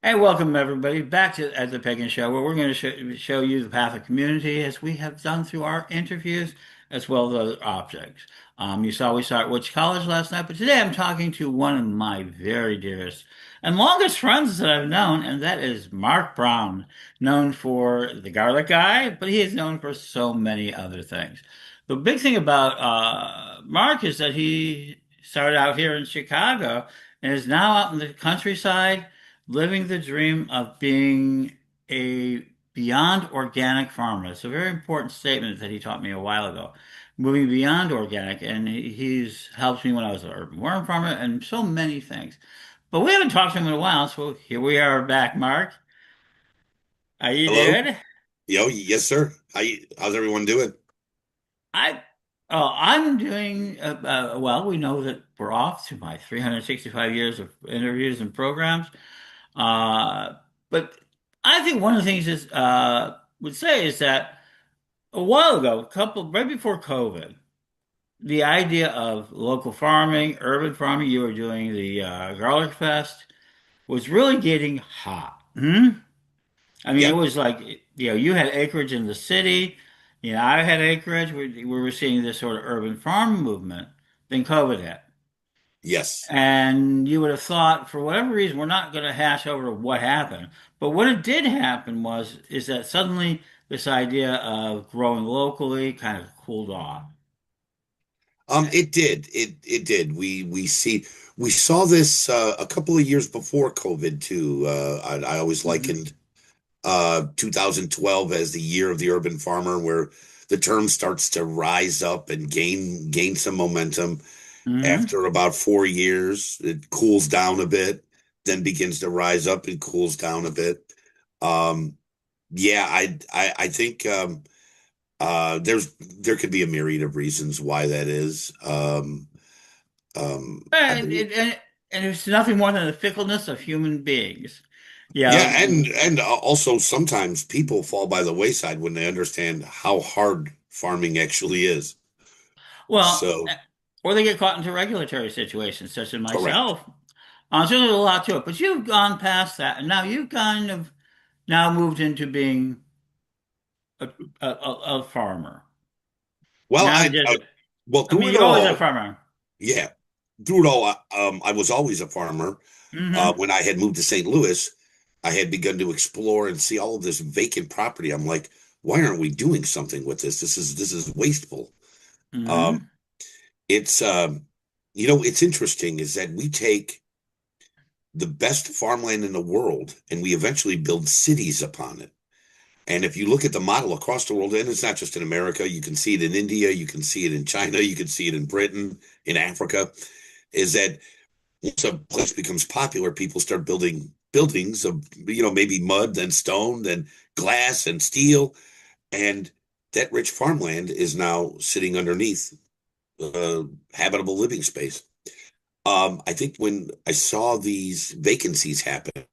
Hey, welcome everybody back to at the Pagan Show, where we're going to show you the path of community as we have done through our interviews as well as other objects. You saw we saw at Which College last night, but today I'm talking to one of my very dearest and longest friends that I've known, and that is Mark Brown, known for the Garlic Guy, but he is known for so many other things. The big thing about Mark is that he started out here in Chicago and is now out in the countryside living the dream of being a beyond organic farmer. It's a very important statement that he taught me a while ago. Moving beyond organic, and he's helped me when I was an urban worm farmer and so many things. But we haven't talked to him in a while, so here we are back, Mark. How you Hello? doing? Yo, yes, sir. How's everyone doing? I I'm doing well. We know that we're off to my 365 years of interviews and programs. Uh, but I think one of the things is would say is that a while ago, a couple right before COVID, the idea of local farming, urban farming, you were doing the Garlic Fest, was really getting hot. Hmm? I mean, it Yep. was like you had acreage in the city, I had acreage. We were seeing this sort of urban farm movement. Then COVID hit. Yes. And you would have thought, for whatever reason, we're not going to hash over what happened. But what it did happen is that suddenly this idea of growing locally kind of cooled off. It did. It did. We saw this a couple of years before COVID too. I always Hmm. likened 2012 as the year of the urban farmer, where the term starts to rise up and gain some momentum. Hmm. After about 4 years, it cools down a bit, then begins to rise up and cools down a bit. Um, yeah, I think. There could be a myriad of reasons why that is. I And, believe, and it's nothing more than the fickleness of human beings. Yeah. yeah, and also sometimes people fall by the wayside when they understand how hard farming actually is. Well, So, or they get caught into regulatory situations, such as correct. myself. So there's a lot to it. But you've gone past that, and now you've kind of now moved into being a, a farmer. Well, Now, just, I through mean, it you're always a all, farmer. yeah, through it all, I was always a farmer. Hmm. When I had moved to St. Louis, I had begun to explore and see all of this vacant property. I'm like, why aren't we doing something with this? This is wasteful. Um, Hmm. it's it's interesting is that we take the best farmland in the world and we eventually build cities upon it. And if you look at the model across the world, and it's not just in America, you can see it in India, you can see it in China, you can see it in Britain, in Africa, is that once a place becomes popular, people start building buildings of, maybe mud, then stone, then glass and steel. And that rich farmland is now sitting underneath uh, habitable living space. I think when I saw these vacancies happen,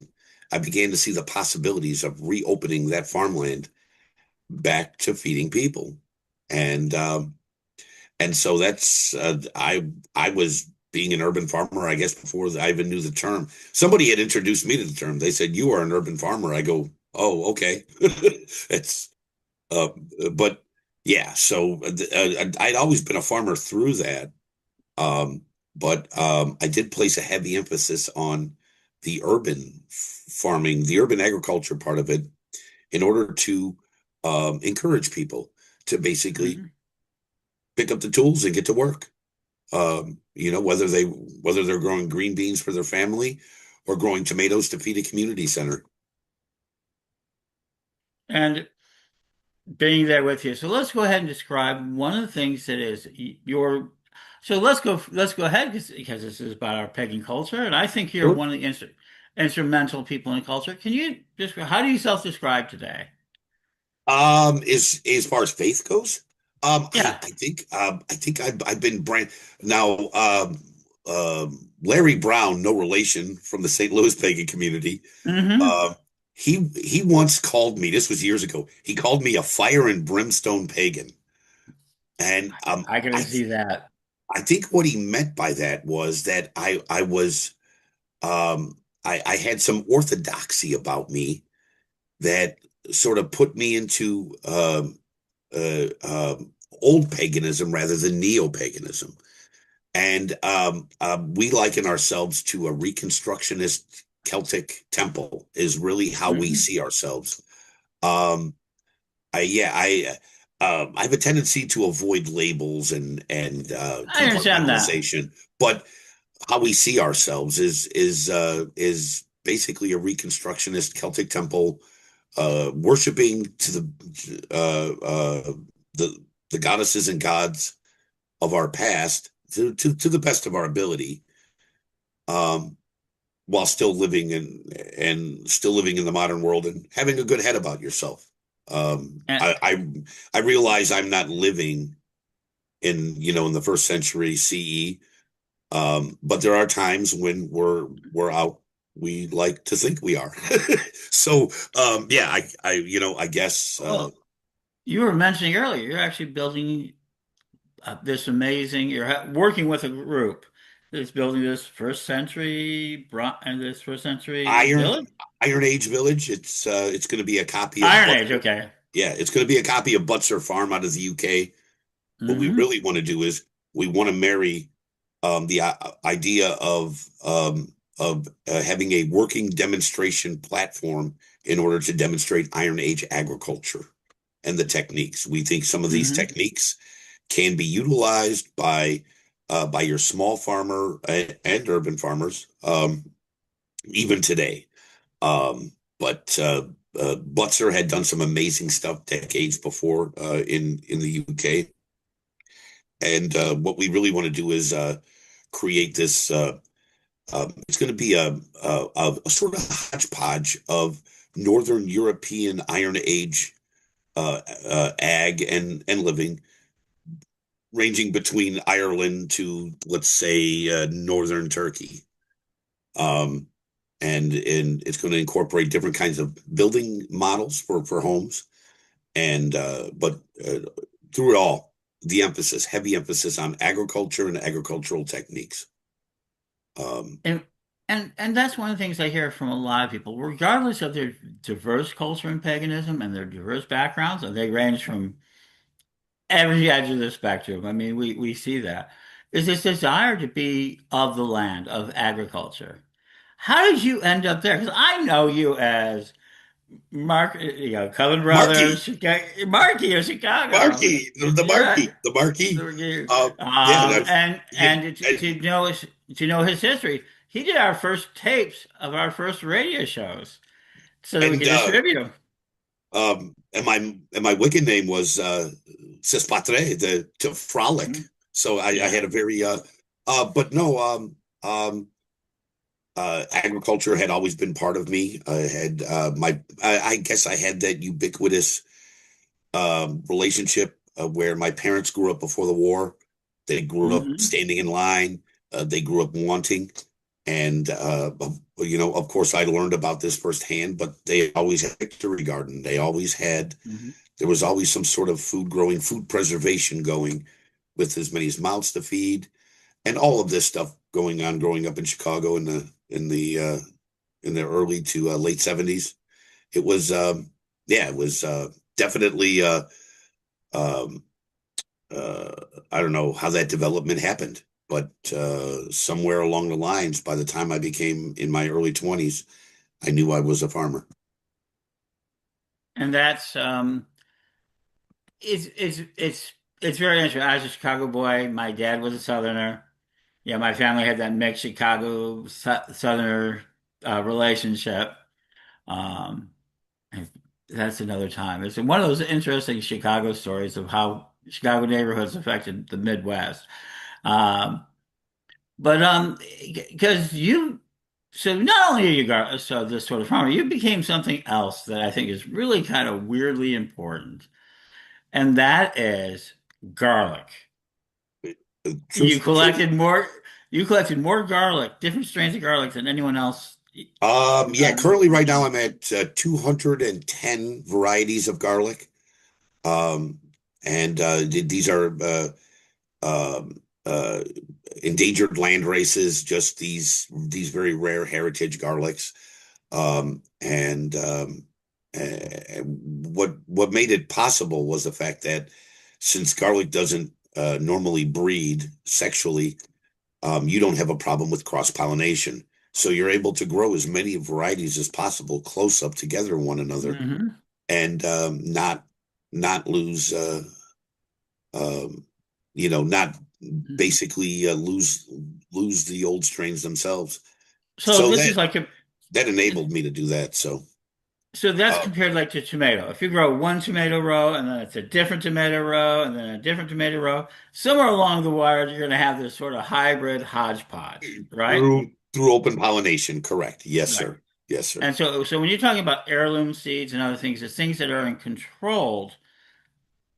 I began to see the possibilities of reopening that farmland back to feeding people. And so that's I was being an urban farmer, I guess, before I even knew the term. Somebody had introduced me to the term. They said, "You are an urban farmer." I go, "Oh, okay." It's uh, but yeah. So I'd always been a farmer through that. Um, but I did place a heavy emphasis on the urban farming, the urban agriculture part of it, in order to encourage people to basically Hmm. pick up the tools and get to work. Whether they're growing green beans for their family or growing tomatoes to feed a community center. And being there with you. So let's go ahead and describe one of the things that is your. So let's go ahead because this is about our pagan culture, and I think you're Sure. one of the instrumental people in culture. Can you just how do you self-describe today? As far as faith goes, Yeah. I think I've been brand now. Larry Brown, no relation from the St. Louis pagan community. Hmm. Uh, he once called me. This was years ago. He called me a fire and brimstone pagan, and I can see that. I think what he meant by that was that I was. I had some orthodoxy about me that sort of put me into old paganism rather than neo-paganism. And we liken ourselves to a Reconstructionist Celtic temple is really how we Hmm. see ourselves. Um, I have a tendency to avoid labels and I understand that. compartmentalization, but how we see ourselves is basically a Reconstructionist Celtic temple, worshiping to the the goddesses and gods of our past to the best of our ability, um, while still living in and still living in the modern world and having a good head about yourself. Um, And, I, I I realize I'm not living in the first century CE, but there are times when we're out. We like to think we are. So yeah, I guess well, you were mentioning earlier, you're actually building this amazing, you're working with a group that's building this first century and this first century Iron village. Iron Age Village. It's going to be a copy of Iron Age, Butler. okay. Yeah, it's going to be a copy of Butler Farm out of the UK. What we Hmm. really want to do is we want to marry the idea of having a working demonstration platform in order to demonstrate Iron Age agriculture and the techniques. We think some of these Hmm. techniques can be utilized by your small farmer and urban farmers, even today. But Butzer had done some amazing stuff decades before in the UK, and what we really want to do is create this. It's going to be a sort of hodgepodge of Northern European Iron Age ag and living, ranging between Ireland to, let's say, northern Turkey. Um, and it's going to incorporate different kinds of building models for homes, and but through it all, the emphasis, heavy emphasis on agriculture and agricultural techniques. Um, And, and that's one of the things I hear from a lot of people, regardless of their diverse culture and paganism and their diverse backgrounds, and they range from every edge of the spectrum. I mean, we see that. Is this desire to be of the land, of agriculture. How did you end up there? Because I know you as Mark, Coven Brothers, Marquee, Chicago, Marky of Chicago. Marquee, the Yeah, Marquee, the Marquee. Yeah, and to know his history, he did our first tapes of our first radio shows so that we and could distribute them. and my Wiccan name was Cispatre, the to frolic. Mhm. So I Yeah. had a very but no um agriculture had always been part of me. I had I guess I had that ubiquitous relationship where my parents grew up before the war. They grew up Hmm. standing in line. They grew up wanting. And, of course, I learned about this firsthand, but they always had a victory garden. Hmm. There was always some sort of food growing, food preservation going with as many mouths to feed and all of this stuff going on growing up in Chicago in the early to late 70s. It was, yeah, it was definitely um, uh, I don't know how that development happened, but somewhere along the lines, by the time I became in my early 20s, I knew I was a farmer. And that's it's very interesting. I was a Chicago boy. My dad was a Southerner. Yeah, my family had that mixed Chicago Southerner relationship. Um, and that's another time. It's one of those interesting Chicago stories of how Chicago neighborhoods affected the Midwest. Um, but because so not only are you so this sort of farmer, you became something else that I think is really kind of weirdly important, and that is garlic. You Truth. collected more. You collected more garlic, different strains of garlic than anyone else. Yeah, currently right now I'm at 210 varieties of garlic. Um, and these are uh, endangered land races, just these very rare heritage garlics. And what made it possible was the fact that since garlic doesn't normally breed sexually, you don't have a problem with cross pollination. So you're able to grow as many varieties as possible close up together one another, Hmm. and not lose um, not basically lose the old strains themselves. So So this that is like a that enabled me to do that. So so that's uh, compared like to tomato. If you grow one tomato row and then it's a different tomato row and then a different tomato row, somewhere along the wire you're going to have this sort of hybrid hodgepodge, right? through open pollination, correct? Yes, Right. sir. Yes, sir. And so when you're talking about heirloom seeds and other things, it's things that are in controlled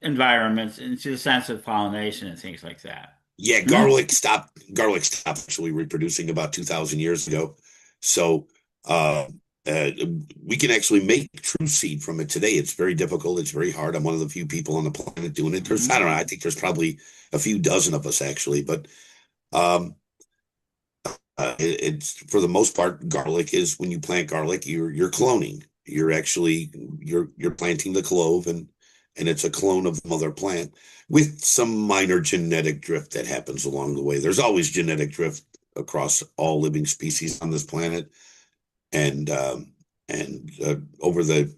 environments into the sense of pollination and things like that. Yeah, Hmm. garlic stopped actually reproducing about 2,000 years ago. So uh, uh, we can actually make true seed from it today. It's very difficult. It's very hard. I'm one of the few people on the planet doing it. I Hmm. don't know. I think there's probably a few dozen of us actually, but um, it's for the most part, garlic is when you plant garlic, you're cloning. You're planting the clove, and it's a clone of the mother plant with some minor genetic drift that happens along the way. There's always genetic drift across all living species on this planet, and over the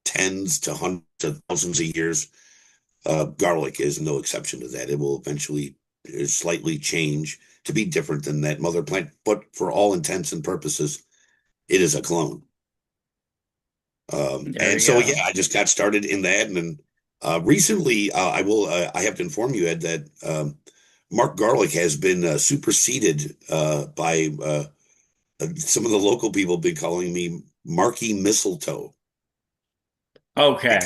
tens to hundreds of thousands of years, garlic is no exception to that. It will eventually slightly change to be different than that mother plant, but for all intents and purposes, it is a clone. There And you so, go. yeah, I just got started in that, and then recently, I have to inform you, Ed, that Mark Garlic has been superseded by some of the local people. Have been calling me Marky Mistletoe Okay.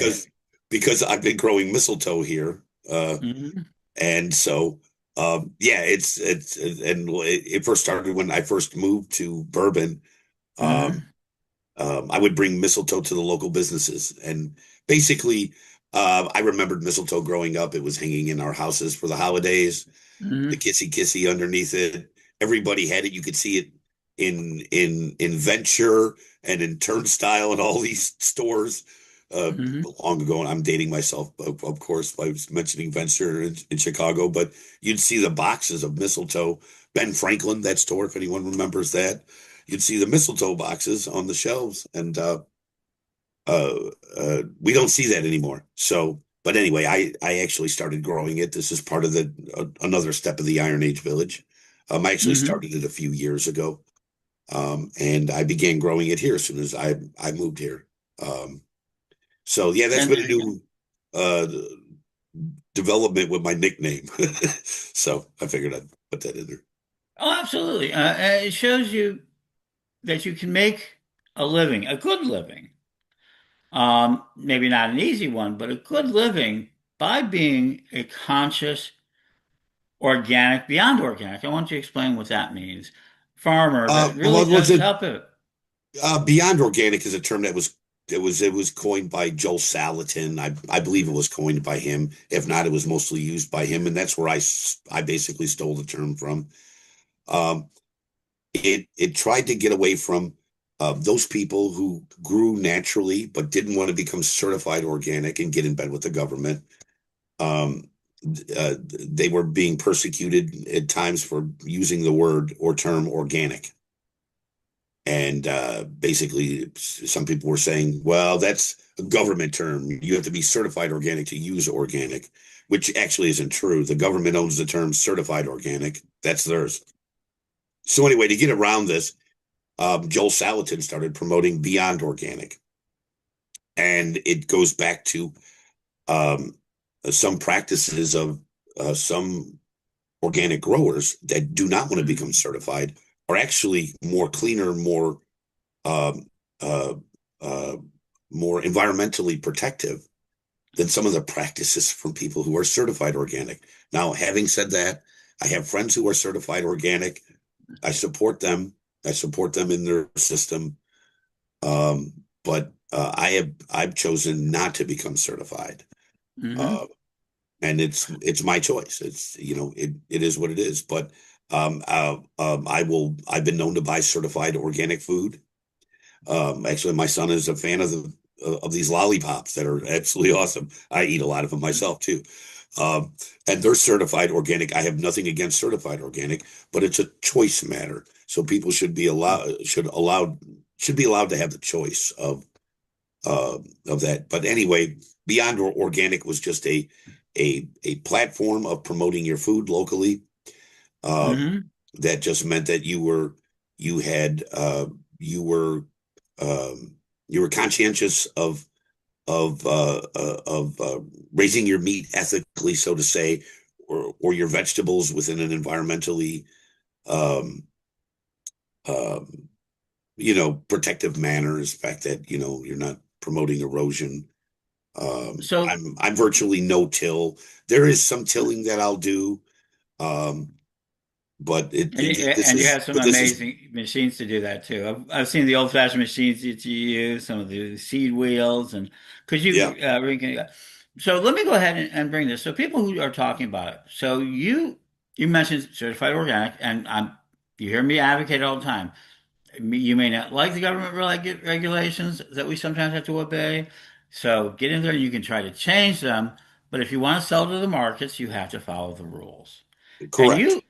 because I've been growing mistletoe here. Hmm. And so, yeah, it's and it first started when I first moved to Bourbon. Um, Hmm. I would bring mistletoe to the local businesses, and basically, I remembered mistletoe growing up. It was hanging in our houses for the holidays, the Hmm. kissy kissy underneath it. Everybody had it. You could see it in Venture and in Turnstile and all these stores uh, Hmm. long ago. And I'm dating myself, of course. I was mentioning Venture in Chicago, but you'd see the boxes of mistletoe. Ben Franklin, that store, if anyone remembers that, you'd see the mistletoe boxes on the shelves, and uh, we don't see that anymore. So, but anyway, I actually started growing it. This is part of the another step of the Iron Age village. I actually Hmm. started it a few years ago, and I began growing it here as soon as I moved here. Um, so yeah, that's been And a new uh, development with my nickname. So I figured I'd put that in there. oh, absolutely. And it shows you that you can make a living, a good living. Maybe not an easy one, but a good living by being a conscious, organic, beyond organic. I want you to explain what that means. Farmer that really Well, was does it help it. beyond organic is a term that was coined by Joel Salatin. I believe it was coined by him. If not, it was mostly used by him, and that's where I basically stole the term from. Um, it tried to get away from those people who grew naturally but didn't want to become certified organic and get in bed with the government. Um, they were being persecuted at times for using the word or term organic. And basically, some people were saying, well, that's a government term. You have to be certified organic to use organic, which actually isn't true. The government owns the term certified organic. That's theirs. So, anyway, to get around this, Joel Salatin started promoting Beyond Organic. And it goes back to um, some practices of some organic growers that do not want to become Mhm. certified are actually more cleaner, um, uh, uh, more environmentally protective than some of the practices from people who are certified organic. Now, having said that, I have friends who are certified organic. I support them. I support them in their system. But I've chosen not to become certified. Mhm. Uh, and it's my choice. It's it is what it is. But I've been known to buy certified organic food. Actually, my son is a fan of these lollipops that are absolutely awesome. I eat a lot of them myself too. And they're certified organic. I have nothing against certified organic, but it's a choice matter. So people should be allowed to have the choice of that. But anyway, Beyond Organic was just a platform of promoting your food locally. Um, Hmm. that just meant that you had you were you were conscientious of raising your meat ethically, so to say, or your vegetables within an environmentally um, um, protective manner. Is the fact that you're not promoting erosion. So, I'm virtually no till. There is some tilling that I'll do, um, but and you have some this is amazing machines to do that too. I've seen the old-fashioned machines that you use, some of the seed wheels, and could yeah, you so let me go ahead and bring this. So people who are talking about it. So you mentioned certified organic, and you hear me advocate all the time. You may not like the government regulations that we sometimes have to obey. So get in there and you can try to change them. But if you want to sell to the markets, you have to follow the rules. And correct.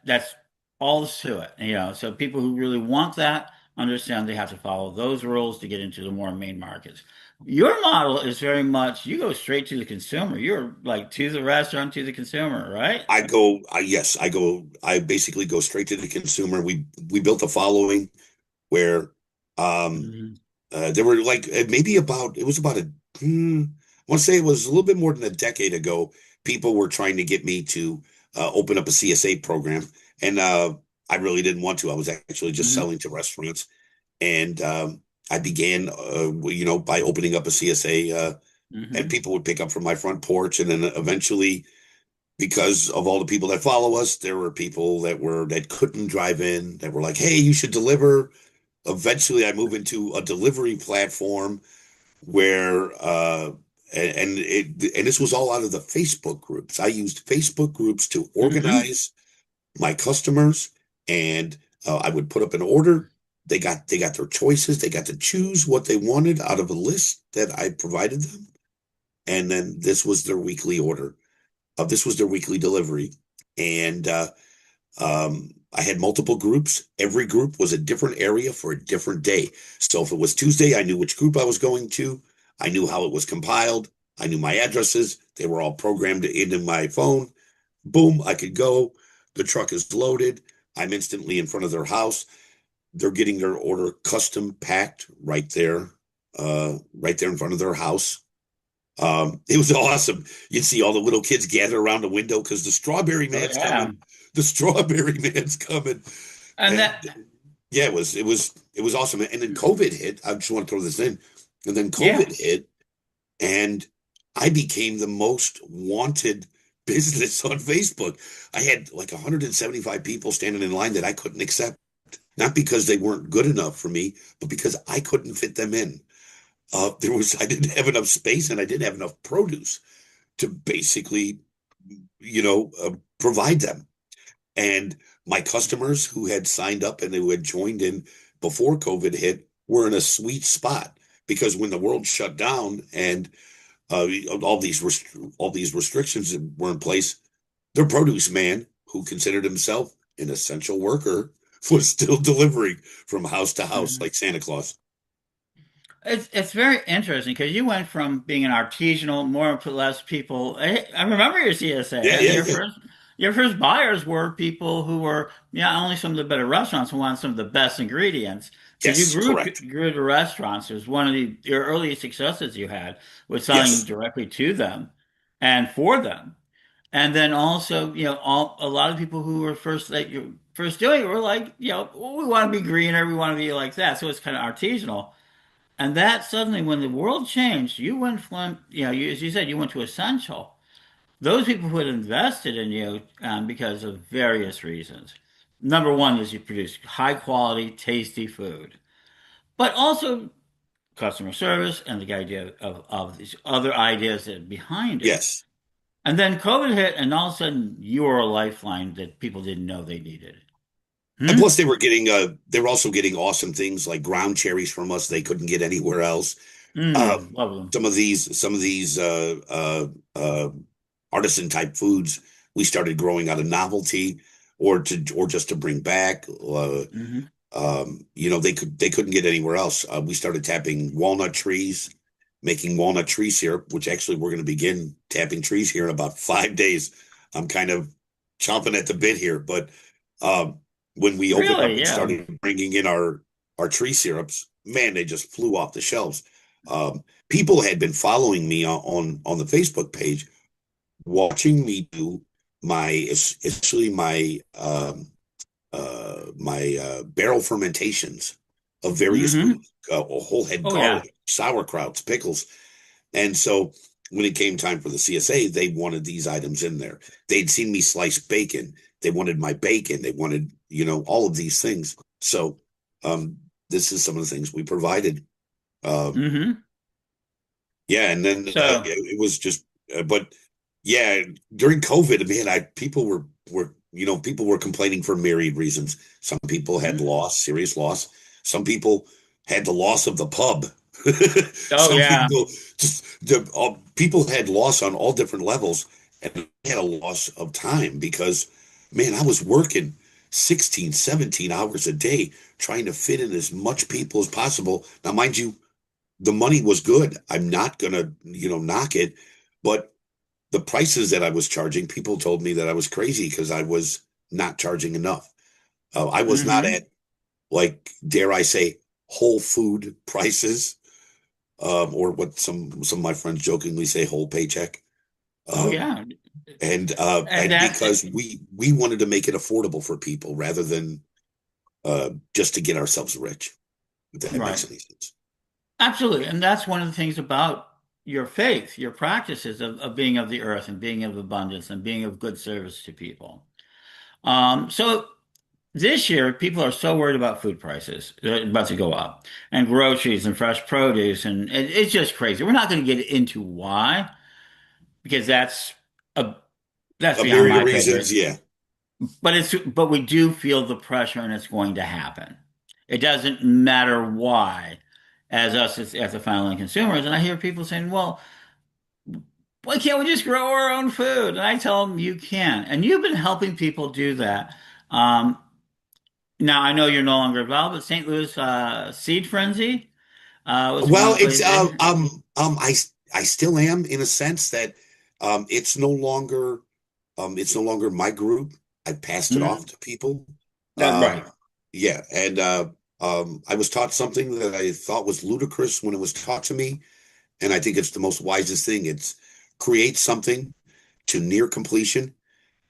that's all to it. So people who really want that understand they have to follow those rules to get into the more main markets. Your model is very much you go straight to the consumer. You're like to the restaurant, to the consumer, right? Yes, I basically go straight to the consumer. We built a following where um, Hmm. there were like maybe about it was about I want to say it was a little bit more than a decade ago. People were trying to get me to open up a CSA program, and I really didn't want to. I was actually just Hmm. selling to restaurants, and I began, by opening up a CSA, and Hmm. people would pick up from my front porch, and then eventually, because of all the people that follow us, there were people that couldn't drive in that were like, "Hey, you should deliver." Eventually, I moved into a delivery platform where and this was all out of the Facebook groups. I used Facebook groups to Hmm. organize my customers, and I would put up an order. They got their choices. They got to choose what they wanted out of a list that I provided them, and then this was their weekly order. This was their weekly delivery, and I had multiple groups. Every group was a different area for a different day. So if it was Tuesday, I knew which group I was going to. I knew how it was compiled. I knew my addresses. They were all programmed into my phone. Boom, I could go. The truck is loaded. I'm instantly in front of their house. They're getting their order custom packed right there in front of their house. It was awesome. You'd see all the little kids gather around the window because the strawberry Oh man's yeah. coming. The strawberry man's coming. And And that yeah, it was awesome. And then COVID hit. I just want to throw this in. And then yeah. COVID hit, and I became the most wanted business on Facebook. I had like 175 people standing in line that I couldn't accept, not because they weren't good enough for me, but because I couldn't fit them in. I didn't have enough space and I didn't have enough produce to basically, provide them. And my customers who had signed up and who had joined in before COVID hit were in a sweet spot because when the world shut down and uh, all these all these restrictions were in place, their produce man, who considered himself an essential worker, was still delivering from house to house Mhm. like Santa Claus. It's very interesting because you went from being an artisanal, more or less people. I remember your CSA, Yeah, and yeah, yeah. your first buyers were people who were not only some of the better restaurants who wanted some of the best ingredients because you Yes, correct. grew the restaurants. It was one of your early successes you had was selling Yes, directly to them and for them. And then also, a lot of people who were first doing it were like, well, we want to be greener, we want to be like that. So it's kind of artisanal. And that suddenly, when the world changed, you went from, as you said, you went to essential. Those people who had invested in you because of various reasons. Number one is you produce high quality, tasty food. But also, customer service and the idea of these other ideas that are behind it. Yes. And then COVID hit, and all of a sudden you were a lifeline that people didn't know they needed. And Hmm? plus they were also getting awesome things like ground cherries from us they couldn't get anywhere else. Mm, love them. Some of these artisan type foods we started growing out of novelty or just to bring back. Hmm. They couldn't get anywhere else. We started tapping walnut trees, making walnut tree syrup, which actually we're going to begin tapping trees here in about 5 days. I'm kind of chomping at the bit here, but um, when we opened up Really? and Yeah. started bringing in our tree syrups, man, they just flew off the shelves. People had been following me on the Facebook page, watching me do especially my barrel fermentations of various Hmm. foods, a whole head Oh, yeah. garlic, sauerkrauts, pickles. And so when it came time for the CSA, they wanted these items in there. They'd seen me slice bacon. They wanted my bacon. They wanted, all of these things. So um, this is some of the things we provided. Um, Hmm. yeah, and then So, it was just, but yeah, during COVID, man, people were complaining for myriad reasons. Some people had mhm. serious loss. Some people had the loss of the pub. Oh, Some yeah. people people had loss on all different levels, and I had a loss of time because, man, I was working 16, 17 hours a day trying to fit in as much people as possible. Now, mind you, the money was good. I'm not gonna, knock it, but the prices that I was charging, people told me that I was crazy because I was not charging enough. I was not Hmm. at, like, dare I say, whole food prices, or what some of my friends jokingly say, whole paycheck. Oh, Um, yeah. And and that's because we wanted to make it affordable for people rather than just to get ourselves rich, if that right. makes any sense. Absolutely. And that's one of the things about your faith, your practices of being of the earth and being of abundance and being of good service to people. So this year, people are so worried about food prices. They're about to go up, and groceries and fresh produce, and it's just crazy. We're not going to get into why, because a that's A beyond myriad of my pay reasons, grade. yeah. But we do feel the pressure, and it's going to happen. It doesn't matter why, as us as the final end consumers. And I hear people saying, "Well, why can't we just grow our own food?" And I tell them, "You can." And you've been helping people do that. Um, Now I know you're no longer involved, but St. Louis Seed Frenzy was one Well, of the it's places. I still am in a sense that it's no longer my group. I passed it off Mhm. to people. Right. Yeah, and I was taught something that I thought was ludicrous when it was taught to me, and I think it's the most wisest thing. It's create something to near completion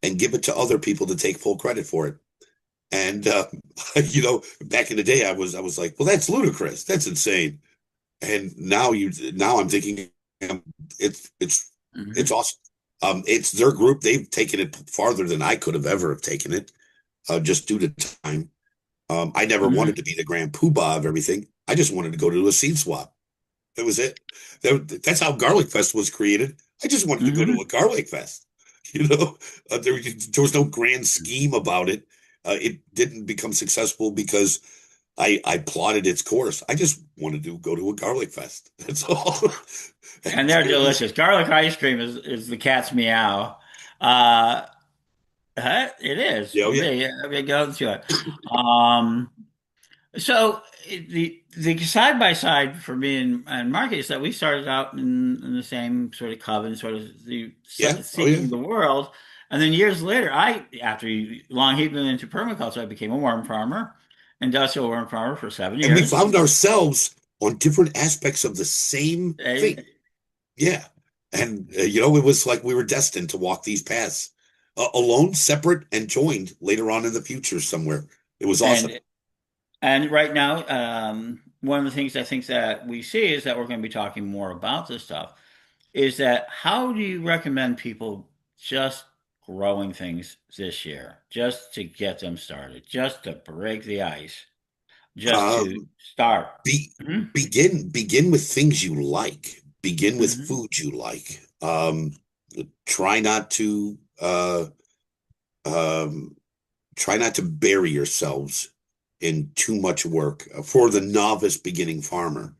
and give it to other people to take full credit for it. And back in the day, I was like, well, that's ludicrous. That's insane. And now I'm thinking, it's it's it's Hmm. awesome. It's their group. They've taken it farther than I could have ever have taken it, just due to time. I never wanted Hmm. to be the grand poobah of everything. I just wanted to go to a seed swap. That was it. That's how Garlic Fest was created. I just wanted to go to a Hmm. Garlic Fest. You know, there was no grand scheme about it. It didn't become successful because I plotted its course. I just wanted to go to a Garlic Fest. That's all. And And they're it was, delicious. Garlic ice cream is the cat's meow. Uh, it is yeah, oh, for yeah. me. I go to it. Um, So the side by side for me and Mark is that we started out in the same sort of coven, sort of Yeah, oh, yeah. seeking the world, and then years later, after long heaping into permaculture, I became a worm farmer, industrial worm farmer for seven And we years. found ourselves on different aspects of the same Eh, thing. Yeah. And, it was like we were destined to walk these paths alone, separate, and joined later on in the future somewhere. It was awesome. And and right now, one of the things I think that we see is that we're going to be talking more about this stuff. Is that how do you recommend people just growing things this year, just to get them started, just to break the ice? just to Um, start? be Hmm. begin with things you like. Begin with Hmm. food you like. Try not to um, try not to bury yourselves in too much work. For the novice beginning farmer,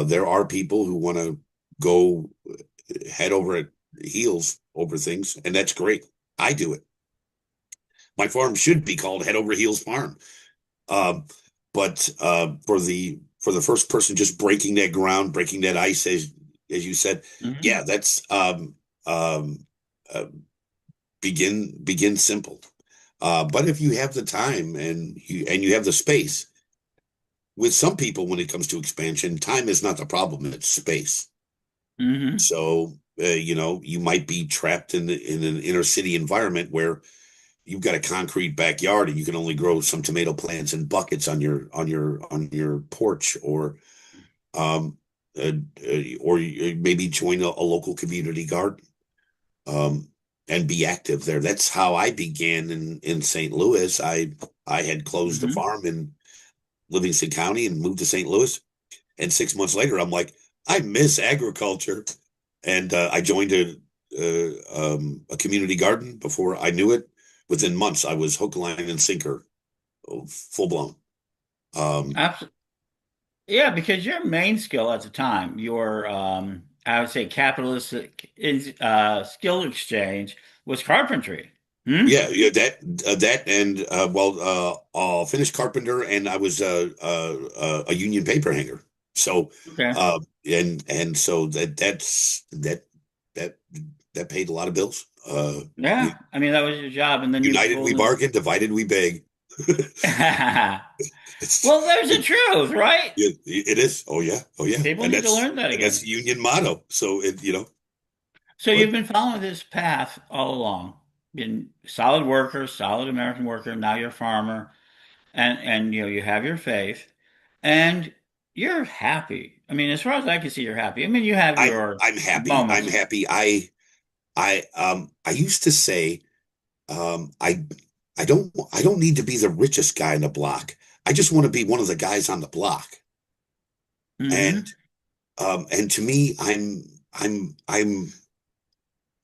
there are people who want to go head over heels over things, and that's great. I do it. My farm should be called Head Over Heels Farm. Um, but for the first person just breaking that ground, breaking that ice, as you said, Hmm. yeah, that's um, uh, begin simple. But if you have the time and you have the space, with some people when it comes to expansion, time is not the problem; it's space. Hmm. So you might be trapped in an inner city environment where you've got a concrete backyard and you can only grow some tomato plants in buckets on your porch um uh, or maybe join a local community garden um and be active there. That's how I began in St. Louis. I had closed the Hmm. farm in Livingston County and moved to St. Louis, and 6 months later I'm like, I miss agriculture, and I joined a community garden. Before I knew it, within months I was hook, line, and sinker, full blown. Um, Absolutely. Yeah, because your main skill at the time, your I would say capitalistic skill exchange was carpentry. Hmm? yeah, yeah, that and finished carpenter, and I was a union paper hanger. So, Okay. and so that that paid a lot of bills. Yeah. I mean, that was your job, and then you United we pulled in. bargain, divided we beg. It's Well, there's the it, truth, right? it is. Oh yeah, oh yeah, People need to learn that and that's again. the union motto. So So but you've been following this path all along. Been solid worker, solid American worker. Now you're a farmer, and you have your faith, and you're happy. I mean, as far as I can see, you're happy. I mean, you have your I'm happy. I'm moments. happy. I used to say um, I I don't need to be the richest guy in the block. I just want to be one of the guys on the block. And Hmm. and to me,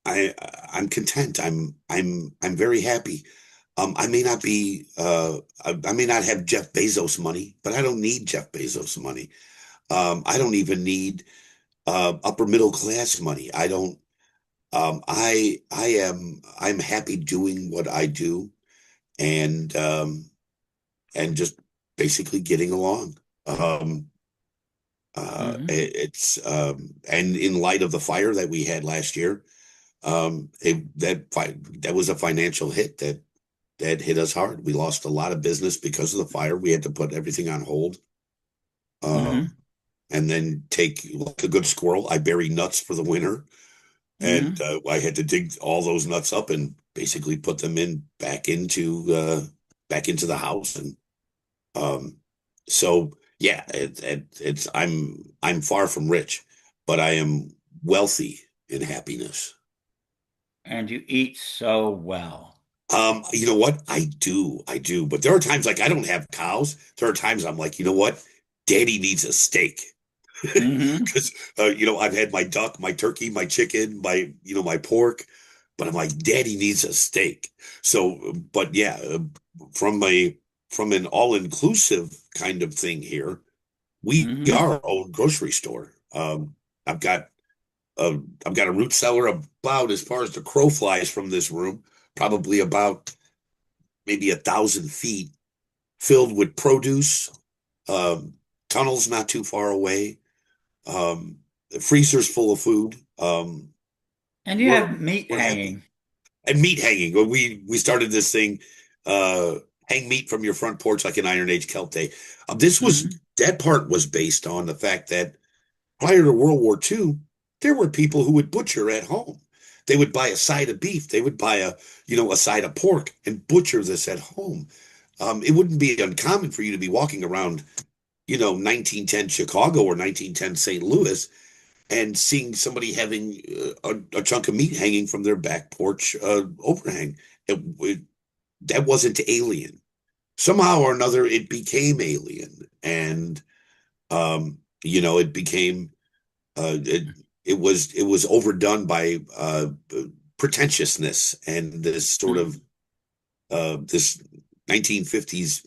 I I'm content. I'm very happy. I may not be I may not have Jeff Bezos money, but I don't need Jeff Bezos money. I don't even need upper middle class money. I don't I'm happy doing what I do, and and just basically getting along. Hmm. It's and in light of the fire that we had last year, that was a financial hit that hit us hard. We lost a lot of business because of the fire. We had to put everything on hold. Um, Hmm. and then take, like a good squirrel, I bury nuts for the winter, and Hmm. I had to dig all those nuts up and basically put them in back into the house. And um, so yeah, it's I'm far from rich, but I am wealthy in happiness. And you eat so well. You know what? I do. But there are times like I don't have cows. There are times I'm like, you know what? Daddy needs a steak. Hmm. Because I've had my duck, my turkey, my chicken, my pork, but I'm like, Daddy needs a steak. So, but yeah, from a from an all-inclusive kind of thing here, we Hmm. are our own grocery store. I've got I've got a root cellar about as far as the crow flies from this room, probably about maybe 1,000 feet, filled with produce. Um, Tunnels not too far away. The freezer's full of food. And you We're have meat we're happy. hanging. And meat hanging. When we started this thing, hang meat from your front porch like an Iron Age Celt day. Hmm. That part was based on the fact that prior to World War II, there were people who would butcher at home. They would buy a side of beef. They would buy a side of pork and butcher this at home. It wouldn't be uncommon for you to be walking around, 1910 Chicago or 1910 St. Louis and seeing somebody having a chunk of meat hanging from their back porch overhang. It, it, that wasn't alien. Somehow or another, it became alien. and it became it was overdone by pretentiousness and this sort Mm, of this 1950s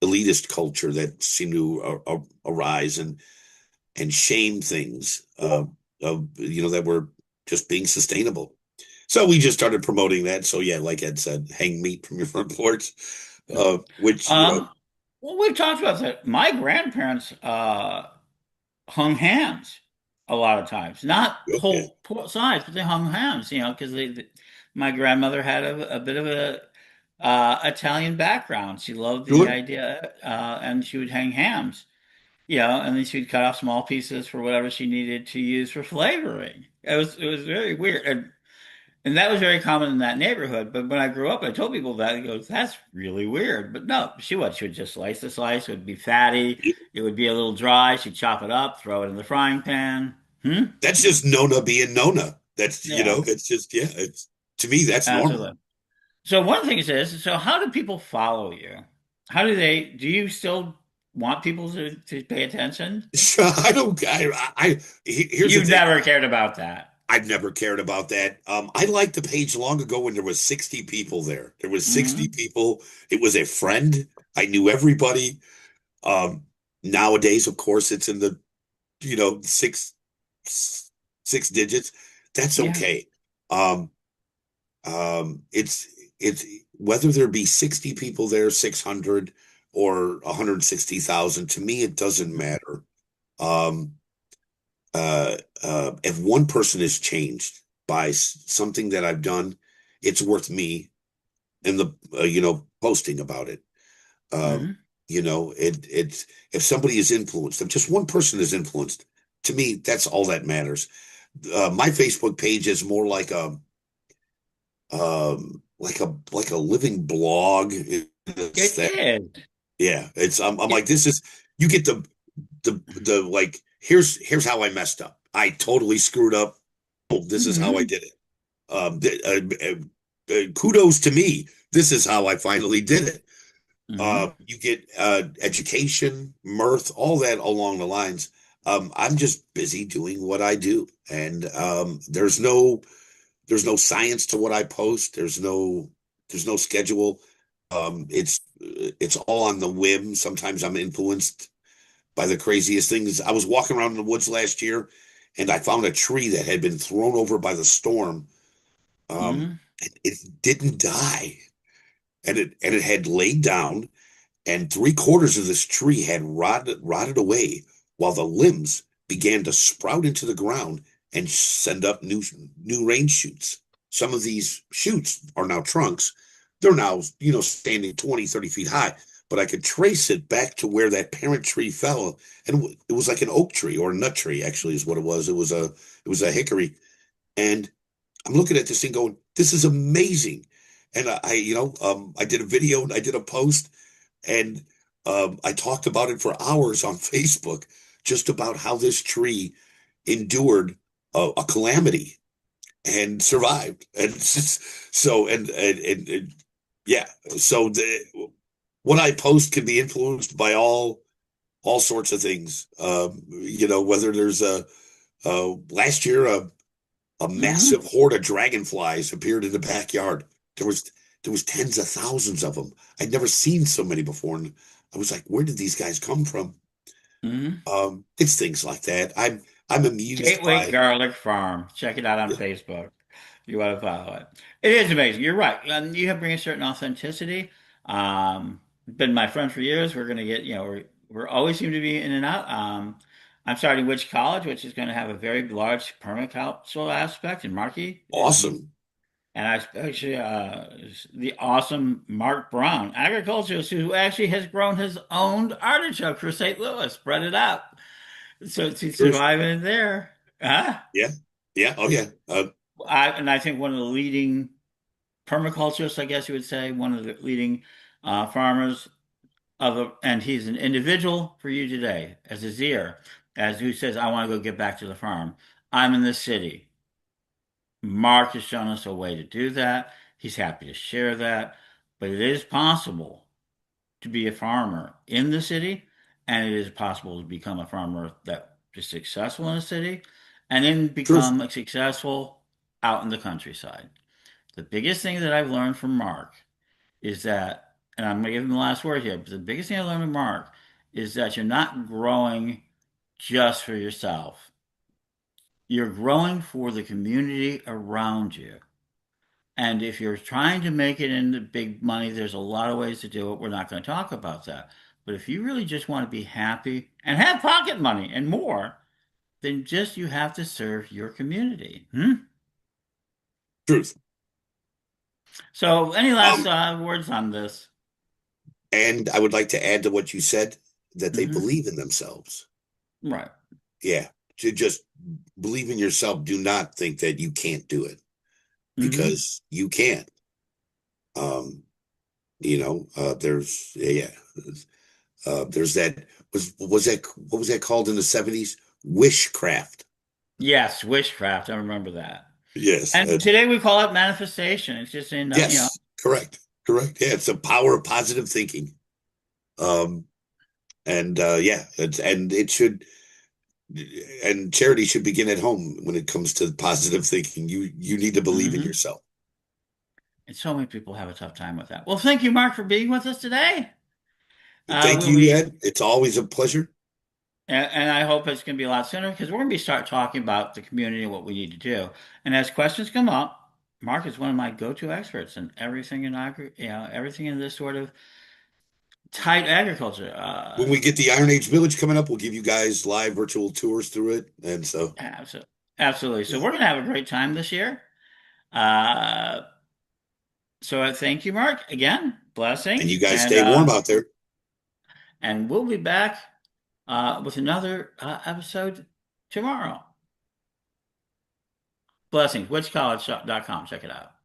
elitist culture that seemed to arise and shame things that were just being sustainable. So we just started promoting that. So yeah, like Ed said, hang meat from your front porch, yeah. which Um, well, we've talked about that. My grandparents hung hands a lot of times, not okay, whole sides, but they hung hands, because my grandmother had a bit of a Italian background. She loved the sure. idea, and she would hang hams, and then she'd cut off small pieces for whatever she needed to use for flavoring. It was very weird, and that was very common in that neighborhood. But when I grew up, I told people that. He goes, "That's really weird." But no, she would just slice the slice. It would be fatty. It would be a little dry. She'd chop it up, throw it in the frying pan. Hmm? That's just Nona being Nona. That's Yeah, it's just yeah. It's to me that's normal. absolutely. So one thing is, so how do people follow you? How do you still want people to pay attention? I don't. Here's the You've thing. never cared about that. I've never cared about that. I liked the page long ago when there was 60 people there. There was 60 Hmm. people. It was a friend. I knew everybody. Um, Nowadays, of course, it's in the six digits. That's Yeah. okay. Um, it's whether there be 60 people there, 600 or 160,000. To me, it doesn't matter. Um, if one person is changed by something that I've done, it's worth me in the posting about it. Um, Hmm. it's if somebody is influenced, if just one person is influenced, to me, that's all that matters. My Facebook page is more like a living blog. It's It that is. yeah. I'm Yeah. like this is you get the like here's how I messed up. I totally screwed up. Oh, this is how I Hmm. did it. Kudos to me. This is how I finally did it. Hmm. You get education, mirth, all that along the lines. I'm just busy doing what I do, and there's no science to what I post. There's no schedule. It's all on the whim. Sometimes I'm influenced by the craziest things. I was walking around in the woods last year, and I found a tree that had been thrown over by the storm. Hmm. It didn't die, and it had laid down, and three-quarters of this tree had rotted away, while the limbs began to sprout into the ground and send up new range shoots. Some of these shoots are now trunks. They're now, standing 20, 30 feet high. But I could trace it back to where that parent tree fell. And it was like an oak tree or a nut tree, actually, is what it was. It was a hickory. And I'm looking at this thing going, this is amazing. And I did a video and I did a post and I talked about it for hours on Facebook, just about how this tree endured a calamity and survived. And so, and yeah, so what I post can be influenced by all sorts of things. Whether there's last year, a Hmm. massive horde of dragonflies appeared in the backyard. There was there was tens of thousands of them. I'd never seen so many before, and I was like, "Where did these guys come from?" Hmm. It's things like that. I'm amused Gateway by. Garlic Farm. Check it out on Yeah, Facebook. You want to follow it. It is amazing. You're right. You have bring a certain authenticity. Been my friend for years. We're going to get, we're always seem to be in and out. I'm starting Witch College, which is going to have a very large permacultural aspect. And Marky, awesome. and I actually, the awesome Mark Brown, agriculturalist who actually has grown his own artichoke for St. Louis, spread it out. So to Sure. survive in there. Huh? Yeah, yeah, oh yeah. And I think one of the leading permaculturists, I guess you would say, one of the leading farmers and he's an individual for you today as a Zier, as who says, I want to go get back to the farm. I'm in the city. Mark has shown us a way to do that. He's happy to share that, but it is possible to be a farmer in the city and it is possible to become a farmer that is successful in a city and then Truth. become successful out in the countryside. The biggest thing that I've learned from Mark is that, and I'm going to give him the last word here, but the biggest thing I learned from Mark is that you're not growing just for yourself. You're growing for the community around you. And if you're trying to make it into big money, there's a lot of ways to do it. We're not going to talk about that. But if you really just want to be happy and have pocket money and more, then just you have to serve your community. Hmm? Truth. So, any last Um, words on this? and I would like to add to what you said that they Hmm. believe in themselves. Right. Yeah. To just believe in yourself. Do not think that you can't do it Hmm. because you can. Um, there's that was that what was that called in the 70s? Wishcraft. Yes, witchcraft. I remember that. Yes. And today we call it manifestation. It's just in, Yes. Correct. Correct. Yeah. It's the power of positive thinking. Um, and yeah, and it should, and charity should begin at home when it comes to positive thinking. You need to believe in hmm yourself. and so many people have a tough time with that. Well, thank you, Mark, for being with us today. Thank We'll you, be Ed. It's always a pleasure. And I hope it's going to be a lot sooner because we're going to be start talking about the community and what we need to do. And as questions come up, Mark is one of my go-to experts in everything in everything in this sort of tight agriculture. When we get the Iron Age Village coming up, we'll give you guys live virtual tours through it. And so, Absolutely, absolutely. So yeah. we're going to have a great time this year. Uh, thank you, Mark, again. And Blessings, you guys stay warm out there. and we'll be back with another episode tomorrow. Blessings. Witchcollege.com. Check it out.